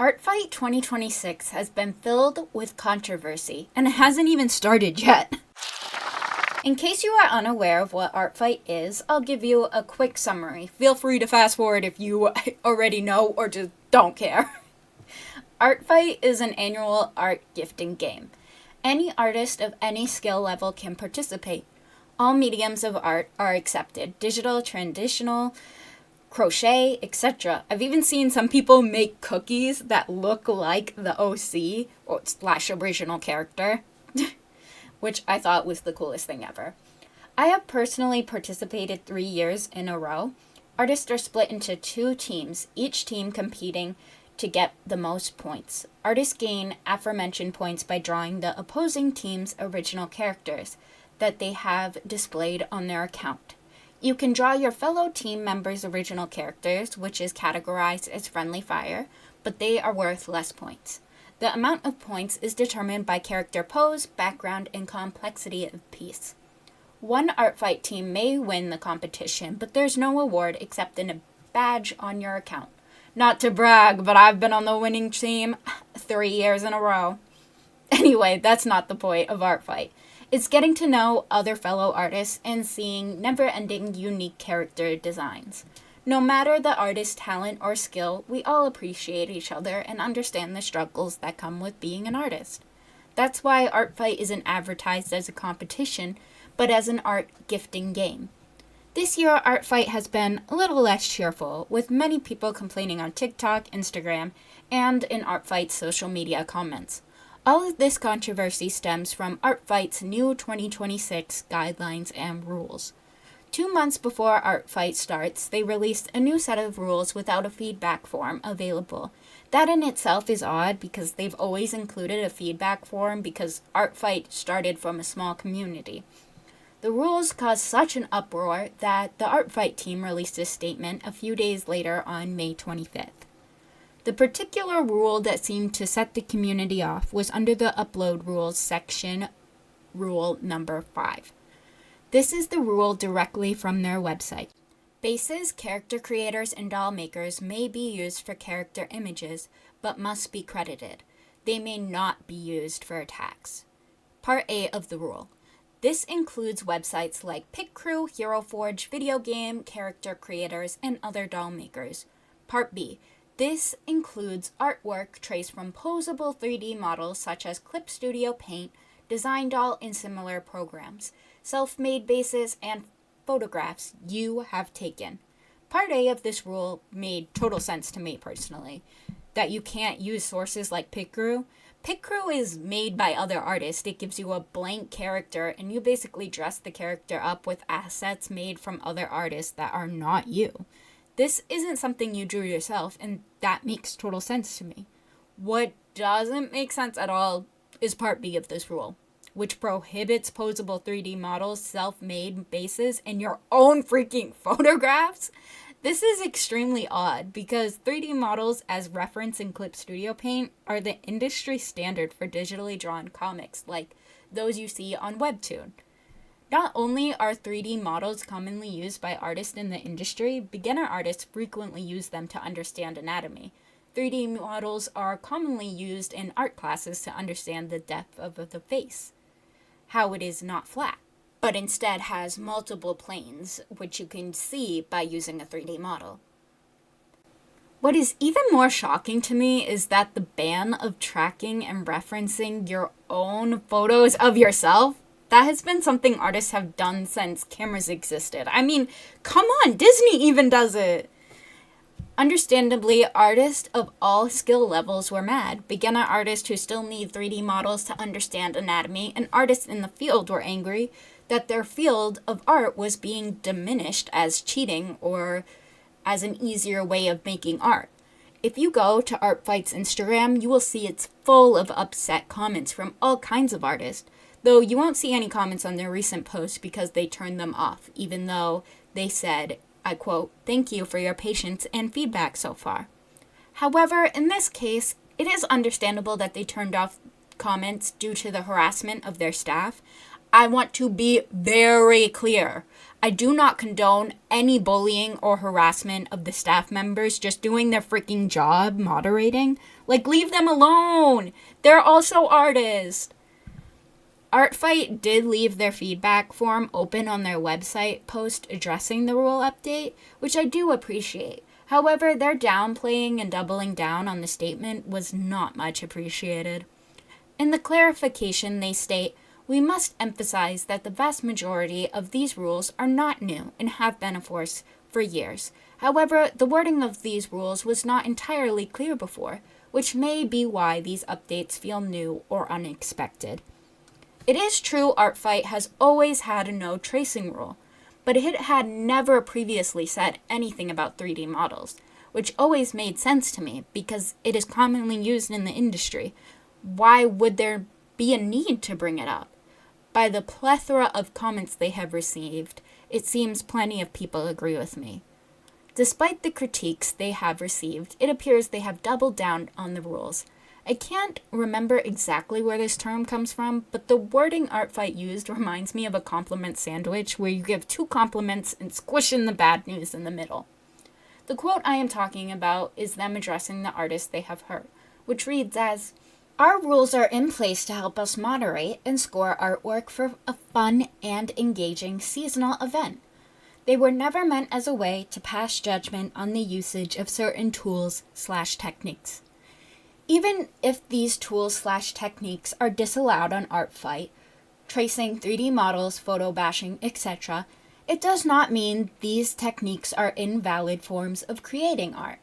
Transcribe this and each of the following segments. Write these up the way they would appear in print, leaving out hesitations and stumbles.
ArtFight 2026 has been filled with controversy, and it hasn't even started yet. In case you are unaware of what ArtFight is, I'll give you a quick summary. Feel free to fast forward if you already know or just don't care. ArtFight is an annual art gifting game. Any artist of any skill level can participate. All mediums of art are accepted: digital, traditional, crochet, etc. I've even seen some people make cookies that look like the OC or / original character, which I thought was the coolest thing ever. I have personally participated 3 years in a row. Artists are split into 2 teams, each team competing to get the most points. Artists gain aforementioned points by drawing the opposing team's original characters that they have displayed on their account. You can draw your fellow team members' original characters, which is categorized as friendly fire, but they are worth less points. The amount of points is determined by character pose, background, and complexity of piece. One ArtFight team may win the competition, but there's no award except in a badge on your account. Not to brag, but I've been on the winning team 3 years in a row. Anyway, that's not the point of ArtFight. It's getting to know other fellow artists and seeing never-ending unique character designs. No matter the artist's talent or skill, we all appreciate each other and understand the struggles that come with being an artist. That's why ArtFight isn't advertised as a competition, but as an art gifting game. This year, ArtFight has been a little less cheerful, with many people complaining on TikTok, Instagram, and in ArtFight's social media comments. All of this controversy stems from ArtFight's new 2026 guidelines and rules. 2 months before ArtFight starts, they released a new set of rules without a feedback form available. That in itself is odd because they've always included a feedback form because ArtFight started from a small community. The rules caused such an uproar that the ArtFight team released a statement a few days later on May 25th. The particular rule that seemed to set the community off was under the upload rules section, rule number 5. This is the rule directly from their website. Bases, character creators, and doll makers may be used for character images, but must be credited. They may not be used for attacks. Part A of the rule. This includes websites like PicCrew, HeroForge, Video Game, Character Creators, and other doll makers. Part B. This includes artwork traced from posable 3D models such as Clip Studio Paint, Design Doll, and similar programs, self-made bases, and photographs you have taken. Part A of this rule made total sense to me personally, that you can't use sources like PicCrew. PicCrew is made by other artists. It gives you a blank character, and you basically dress the character up with assets made from other artists that are not you. This isn't something you drew yourself, and that makes total sense to me. What doesn't make sense at all is Part B of this rule, which prohibits posable 3D models, self-made bases, and your own freaking photographs. This is extremely odd because 3D models, as referenced in Clip Studio Paint, are the industry standard for digitally drawn comics like those you see on Webtoon. Not only are 3D models commonly used by artists in the industry, beginner artists frequently use them to understand anatomy. 3D models are commonly used in art classes to understand the depth of the face, how it is not flat, but instead has multiple planes, which you can see by using a 3D model. What is even more shocking to me is that the ban of tracking and referencing your own photos of yourself, that has been something artists have done since cameras existed. I mean, come on, Disney even does it. Understandably, artists of all skill levels were mad. Beginner artists who still need 3D models to understand anatomy, and artists in the field were angry that their field of art was being diminished as cheating or as an easier way of making art. If you go to ArtFight's Instagram, you will see it's full of upset comments from all kinds of artists, though you won't see any comments on their recent posts because they turned them off, even though they said, I quote, "Thank you for your patience and feedback so far." However, in this case, it is understandable that they turned off comments due to the harassment of their staff. I want to be very clear. I do not condone any bullying or harassment of the staff members just doing their freaking job moderating. Like, leave them alone. They're also artists. Artfight did leave their feedback form open on their website post addressing the rule update, which I do appreciate. However, their downplaying and doubling down on the statement was not much appreciated. In the clarification, they state, "We must emphasize that the vast majority of these rules are not new and have been in force for years. However, the wording of these rules was not entirely clear before, which may be why these updates feel new or unexpected." It is true Artfight has always had a no tracing rule, but it had never previously said anything about 3D models, which always made sense to me because it is commonly used in the industry. Why would there be a need to bring it up? By the plethora of comments they have received, it seems plenty of people agree with me. Despite the critiques they have received, it appears they have doubled down on the rules. I can't remember exactly where this term comes from, but the wording Artfight used reminds me of a compliment sandwich where you give 2 compliments and squish in the bad news in the middle. The quote I am talking about is them addressing the artist they have hurt, which reads as, "Our rules are in place to help us moderate and score artwork for a fun and engaging seasonal event. They were never meant as a way to pass judgment on the usage of certain tools/techniques. Even if these tools/techniques are disallowed on Artfight, tracing 3D models, photo bashing, etc., it does not mean these techniques are invalid forms of creating art.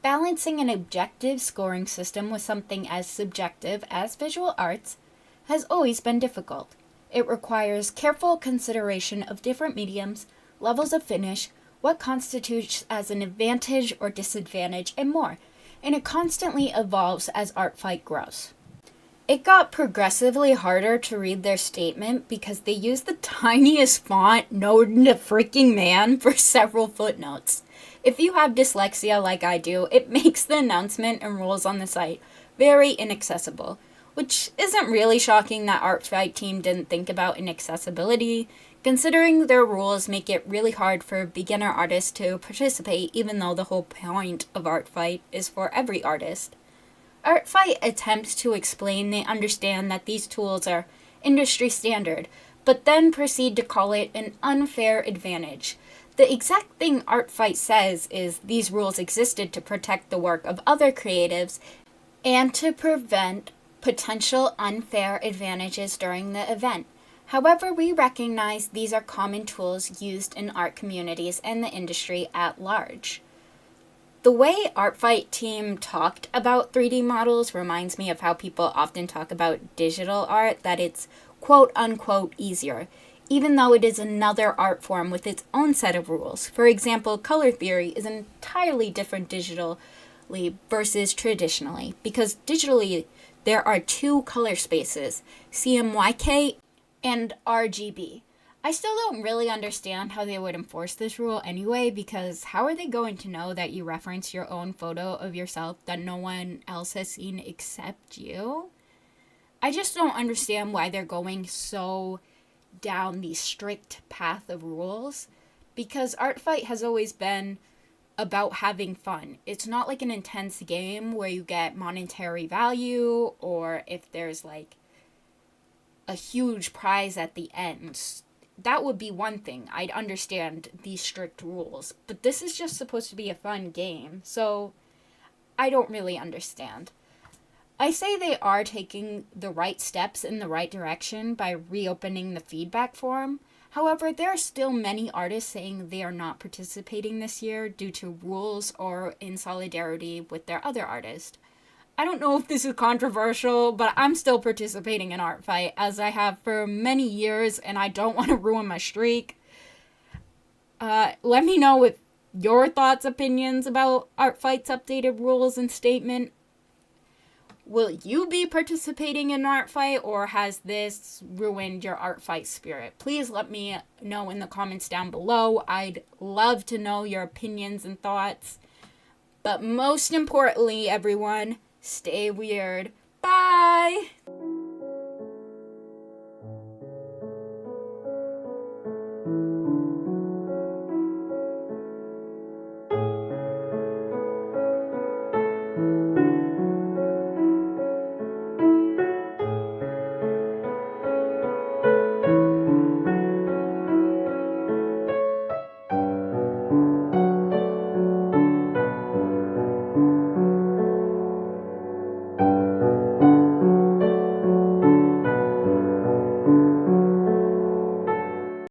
Balancing an objective scoring system with something as subjective as visual arts has always been difficult. It requires careful consideration of different mediums, levels of finish, what constitutes as an advantage or disadvantage, and more, and it constantly evolves as Artfight grows." It got progressively harder to read their statement because they used the tiniest font known to freaking man for several footnotes. If you have dyslexia like I do, it makes the announcement and rules on the site very inaccessible, which isn't really shocking that Artfight team didn't think about inaccessibility, considering their rules make it really hard for beginner artists to participate, even though the whole point of Artfight is for every artist. Artfight attempts to explain they understand that these tools are industry standard, but then proceed to call it an unfair advantage. The exact thing Artfight says is these rules existed to protect the work of other creatives and to prevent potential unfair advantages during the event. However, we recognize these are common tools used in art communities and the industry at large. The way Artfight team talked about 3D models reminds me of how people often talk about digital art, that it's quote-unquote easier, even though it is another art form with its own set of rules. For example, color theory is entirely different digitally versus traditionally, because digitally there are 2 color spaces, CMYK and RGB. I still don't really understand how they would enforce this rule anyway, because how are they going to know that you reference your own photo of yourself that no one else has seen except you? I just don't understand why they're going so down the strict path of rules, because Artfight has always been about having fun. It's not like an intense game where you get monetary value or if there's like a huge prize at the end. That would be one thing. I'd understand these strict rules. But this is just supposed to be a fun game, so I don't really understand. I say they are taking the right steps in the right direction by reopening the feedback form. However, there are still many artists saying they are not participating this year due to rules or in solidarity with their other artist. I don't know if this is controversial, but I'm still participating in Artfight, as I have for many years, and I don't want to ruin my streak. Let me know with your thoughts, opinions about Artfight's updated rules and statement. Will you be participating in Artfight, or has this ruined your Artfight spirit? Please let me know in the comments down below. I'd love to know your opinions and thoughts. But most importantly, everyone, stay weird. Bye!